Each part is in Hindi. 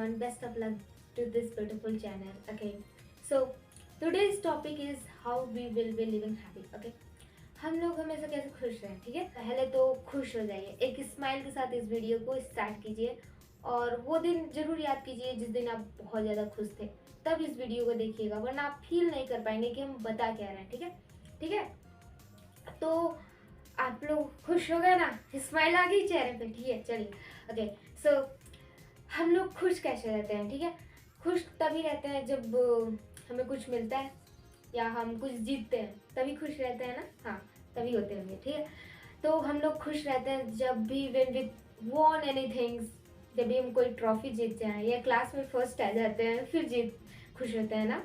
everyone. Best of luck to this beautiful channel. Okay, so today's topic is how we will be living happy. Okay, हम लोग हमेशा कैसे खुश रहें, ठीक है। पहले तो खुश हो जाइए, एक स्माइल के साथ इस वीडियो को स्टार्ट कीजिए और वो दिन जरूर याद कीजिए जिस दिन आप बहुत ज़्यादा खुश थे, तब इस वीडियो को देखिएगा, वरना आप फील नहीं कर पाएंगे कि हम बता क्या रहे हैं। ठीक है, ठीक है। तो आप लोग खुश हो गए ना, स्माइल आ गई चेहरे पे, ठीक है। चलिए, ओके। सो हम लोग खुश कैसे रहते हैं, ठीक है। खुश तभी रहते हैं जब हमें कुछ मिलता है या हम कुछ जीतते हैं, तभी खुश रहते हैं ना। हाँ, तभी होते हैं, ठीक है। तो हम लोग खुश रहते हैं जब भी when we want any things, जब भी हम कोई ट्रॉफी जीतते हैं या क्लास में फर्स्ट आ जाते हैं, फिर जीत खुश होते हैं ना,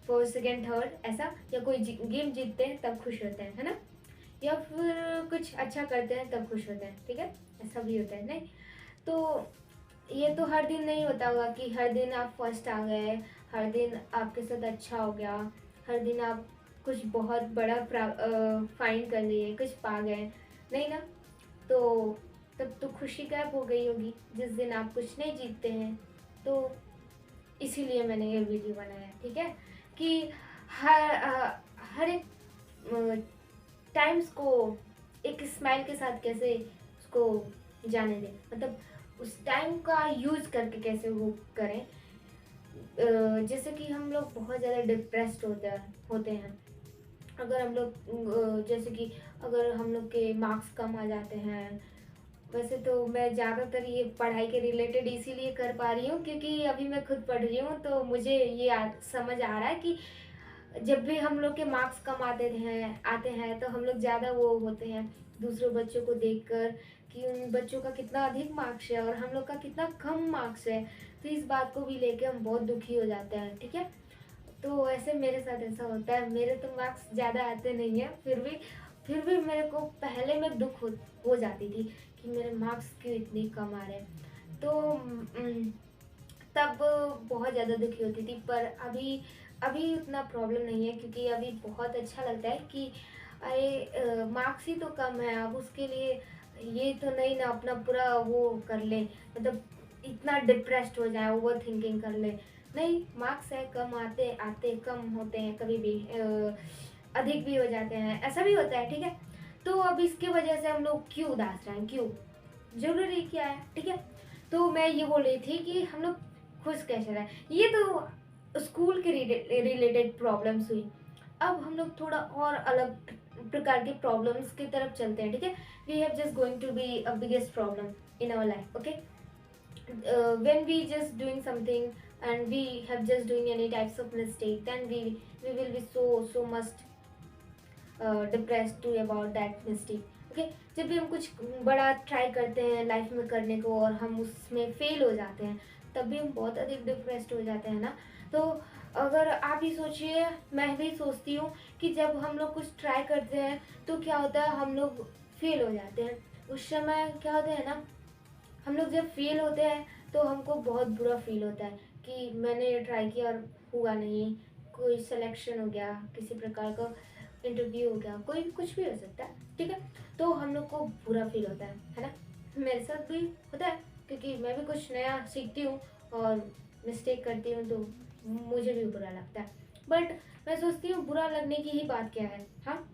फर्स्ट सेकेंड थर्ड ऐसा, या कोई गेम जीतते हैं तब खुश होते हैं, है ना। या फिर कुछ अच्छा करते हैं तब खुश होते हैं, ठीक है। ऐसा भी होता है नहीं। तो ये तो हर दिन नहीं होता होगा कि हर दिन आप फर्स्ट आ गए, हर दिन आपके साथ अच्छा हो गया, हर दिन आप कुछ बहुत बड़ा फाइंड कर लिए, कुछ पा गए, नहीं ना। तो तब तो खुशी गायब हो गई होगी जिस दिन आप कुछ नहीं जीतते हैं। तो इसीलिए मैंने ये वीडियो बनाया, ठीक है, कि हर एक टाइम्स को एक स्माइल के साथ कैसे उसको जाने दें, मतलब उस टाइम का यूज करके कैसे वो करें। जैसे कि हम लोग बहुत ज़्यादा डिप्रेस्ड होते हैं। अगर हम लोग जैसे कि अगर हम लोग के मार्क्स कम आ जाते हैं, वैसे तो मैं ज़्यादातर ये पढ़ाई के रिलेटेड इसीलिए कर पा रही हूँ क्योंकि अभी मैं खुद पढ़ रही हूँ, तो मुझे ये समझ आ रहा है कि जब भी हम लोग के मार्क्स कम आते हैं तो हम लोग ज़्यादा वो होते हैं दूसरों बच्चों को देखकर कि उन बच्चों का कितना अधिक मार्क्स है और हम लोग का कितना कम मार्क्स है। तो इस बात को भी लेके हम बहुत दुखी हो जाते हैं, ठीक है। तो ऐसे मेरे साथ ऐसा होता है, मेरे तो मार्क्स ज़्यादा आते नहीं हैं, फिर भी मेरे को पहले में दुख हो जाती थी कि मेरे मार्क्स क्यों इतने कम आ रहे हैं। तो तब बहुत ज़्यादा दुखी होती थी। पर अभी अभी उतना प्रॉब्लम नहीं है क्योंकि अभी बहुत अच्छा लगता है कि अरे मार्क्स ही तो कम है, अब उसके लिए ये तो नहीं ना अपना पूरा वो कर ले, मतलब इतना डिप्रेस्ड हो जाए, ओवर थिंकिंग कर ले। नहीं, मार्क्स है, कम आते आते कम होते हैं, कभी भी अधिक भी हो जाते हैं, ऐसा भी होता है, ठीक है। तो अब इसके वजह से हम लोग क्यों उदास रहें, क्यों, जरूरी क्या है, ठीक है। तो मैं ये बोल रही थी कि हम लोग खुश कैसे रहें, ये तो स्कूल के रिलेटेड प्रॉब्लम्स हुई। अब हम लोग थोड़ा और अलग प्रकार के प्रॉब्लम्स की तरफ चलते हैं, ठीक है। We have just going to be a biggest problem in our life, okay. When we just doing something and we have just doing any types of mistake, then we will be so much depressed to about that mistake, okay. जब भी हम कुछ बड़ा ट्राई करते हैं लाइफ में करने को और हम उसमें फेल हो जाते हैं, तब भी हम बहुत अधिक डिप्रेस्ड हो जाते हैं ना। तो अगर आप ही सोचिए, मैं भी सोचती हूँ कि जब हम लोग कुछ ट्राई करते हैं तो क्या होता है, हम लोग फेल हो जाते हैं। उस समय क्या होता है ना, हम लोग जब फेल होते हैं तो हमको बहुत बुरा फील होता है कि मैंने ये ट्राई किया और हुआ नहीं, कोई सिलेक्शन हो गया, किसी प्रकार का इंटरव्यू हो गया, कोई भी कुछ भी हो सकता है, ठीक है। तो हम लोग को बुरा फील होता है ना। मेरे साथ भी होता है क्योंकि मैं भी कुछ नया सीखती हूँ और मिस्टेक करती हूँ, तो मुझे भी बुरा लगता है। बट मैं सोचती हूँ बुरा लगने की ही बात क्या है, हाँ,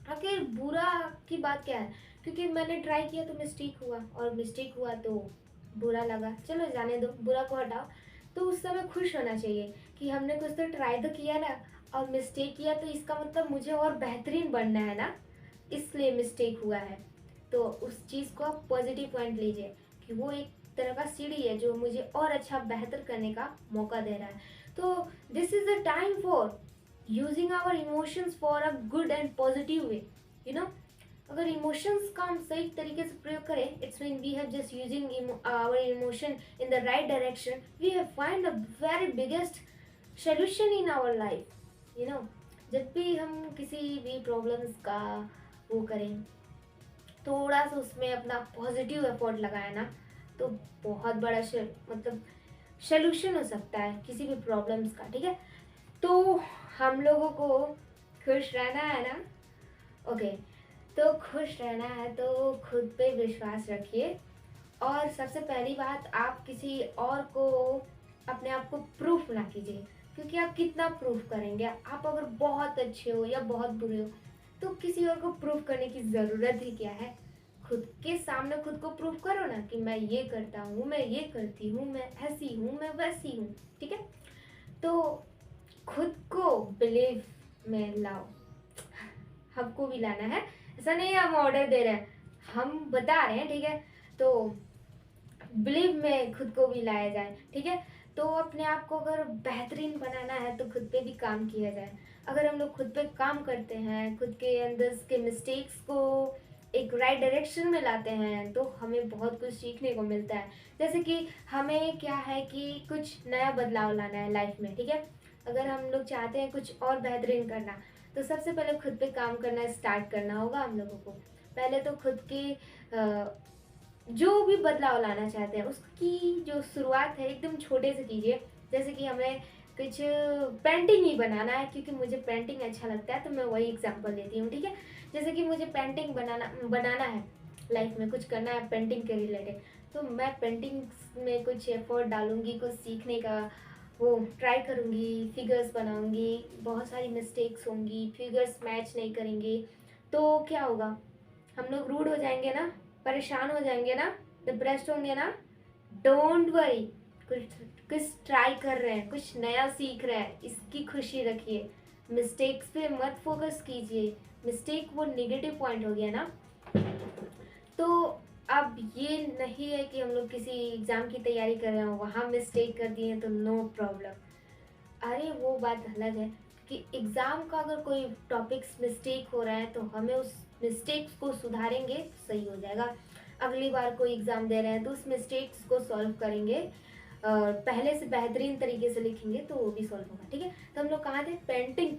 आखिर बुरा की बात क्या है, क्योंकि मैंने ट्राई किया तो मिस्टेक हुआ, और मिस्टेक हुआ तो बुरा लगा, चलो जाने दो, बुरा को हटाओ। तो उस समय खुश होना चाहिए कि हमने कुछ तो ट्राई तो किया ना, और मिस्टेक किया तो इसका मतलब मुझे और बेहतरीन बनना है ना, इसलिए मिस्टेक हुआ है। तो उस चीज़ को आप पॉजिटिव पॉइंट लीजिए कि वो एक तरह का सीढ़ी है जो मुझे और अच्छा बेहतर करने का मौका दे रहा है। तो this is the time for using our emotions for a good and positive way, you know. अगर इमोशंस का हम सही तरीके से प्रयोग करें, it's mean we have just using our emotion in the right direction, we have find a very biggest solution in our life, you know. जब भी हम किसी भी प्रॉब्लम्स का वो करें, थोड़ा सा उसमें अपना पॉजिटिव एफर्ट लगाए ना, तो बहुत बड़ा मतलब सोल्यूशन हो सकता है किसी भी प्रॉब्लम्स का, ठीक है। तो हम लोगों को खुश रहना है ना, ओके। तो खुश रहना है तो खुद पे विश्वास रखिए और सबसे पहली बात, आप किसी और को अपने आप को प्रूफ ना कीजिए, क्योंकि आप कितना प्रूफ करेंगे। आप अगर बहुत अच्छे हो या बहुत बुरे हो तो किसी और को प्रूफ करने की ज़रूरत ही क्या है। खुद के सामने खुद को प्रूफ करो ना कि मैं ये करता हूँ, मैं ये करती हूँ, मैं ऐसी हूँ, मैं वैसी हूँ। ठीक है, तो खुद को बिलीव में लाओ। हमको भी लाना है, ऐसा नहीं है हम ऑर्डर दे रहे हैं, हम बता रहे हैं। ठीक है, तो बिलीव में खुद को भी लाया जाए। ठीक है, तो अपने आप को अगर बेहतरीन बनाना है तो खुद पे भी काम किया जाए। अगर हम लोग खुद पे काम करते हैं, खुद के अंदर के मिस्टेक्स को एक राइट डायरेक्शन में लाते हैं, तो हमें बहुत कुछ सीखने को मिलता है। जैसे कि हमें क्या है कि कुछ नया बदलाव लाना है लाइफ में। ठीक है, अगर हम लोग चाहते हैं कुछ और बेहतरीन करना, तो सबसे पहले खुद पे काम करना स्टार्ट करना होगा हम लोगों को। पहले तो खुद की जो भी बदलाव लाना चाहते हैं उसकी जो शुरुआत है एकदम छोटे से कीजिए। जैसे कि हमें कुछ पेंटिंग ही बनाना है, क्योंकि मुझे पेंटिंग अच्छा लगता है तो मैं वही एग्जांपल देती हूँ। ठीक है, जैसे कि मुझे पेंटिंग बनाना है, लाइफ में कुछ करना है पेंटिंग के रिलेटेड, तो मैं पेंटिंग में कुछ एफर्ट डालूंगी, कुछ सीखने का वो ट्राई करूँगी, फिगर्स बनाऊँगी। बहुत सारी मिस्टेक्स होंगी, फिगर्स मैच नहीं करेंगे तो क्या होगा, हम लोग रूड हो जाएंगे ना, परेशान हो जाएंगे ना, डिप्रेस्ड होंगे ना। डोंट वरी, कुछ कुछ ट्राई कर रहे हैं, कुछ नया सीख रहे हैं, इसकी खुशी रखिए। मिस्टेक्स पे मत फोकस कीजिए, मिस्टेक वो नेगेटिव पॉइंट हो गया ना। तो अब ये नहीं है कि हम लोग किसी एग्ज़ाम की तैयारी कर रहे हो, वहाँ मिस्टेक कर दिए तो नो प्रॉब्लम। अरे वो बात अलग है कि एग्ज़ाम का अगर कोई टॉपिक्स मिस्टेक हो रहा है तो हमें उस मिस्टेक्स को सुधारेंगे, सही हो जाएगा। अगली बार कोई एग्ज़ाम दे रहे हैं तो उस मिस्टेक्स को सॉल्व करेंगे, पहले से बेहतरीन तरीके से लिखेंगे तो वो भी सॉल्व होगा। ठीक है, तो हम लोग कहाँ थे, पेंटिंग